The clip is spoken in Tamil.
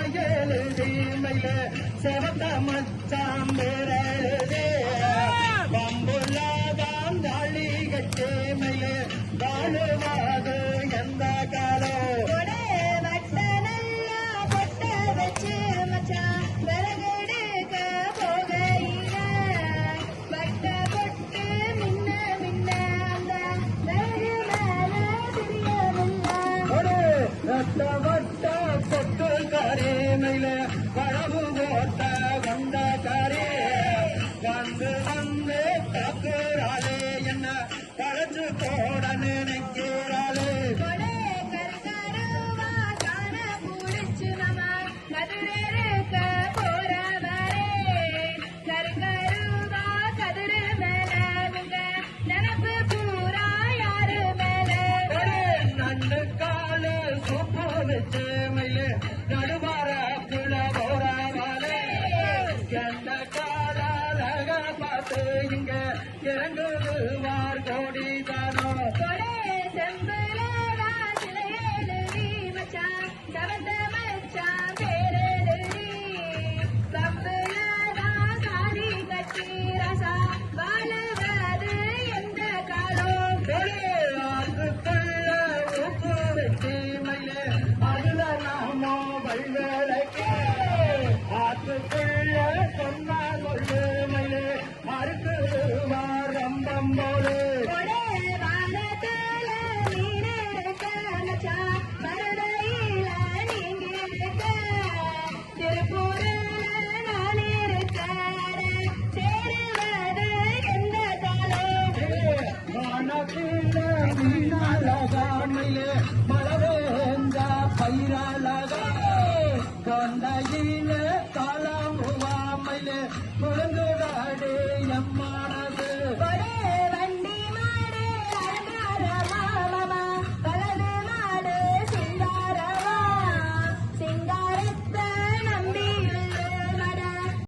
எழுதி மயில செவத்த மச்சாம் பேரெழுதி பம்புலாதான் தாளி கட்டி மயில வாழுவாது எந்த காலம் வட்ட கொட்டு காரே மயில பழவு போட்ட வந்த காரே வந்து வந்து தாக்குறாளே என்ன களைச்சு போட நினைக்கிறாளே வச்சு மயில நடுவார புல போறாவாலே எந்த காலாக பார்த்து இங்க இறங்குவார் கோடிதானோ ஆத்துக்குள்ள சொன்ன சொல்லு மயிலே அறுக்குவார் ரம்பம் போலே மயிலே மலவேந்த பயிராலகா கொண்டையில காலம் மயிலே குழந்தைகாடே எம்மான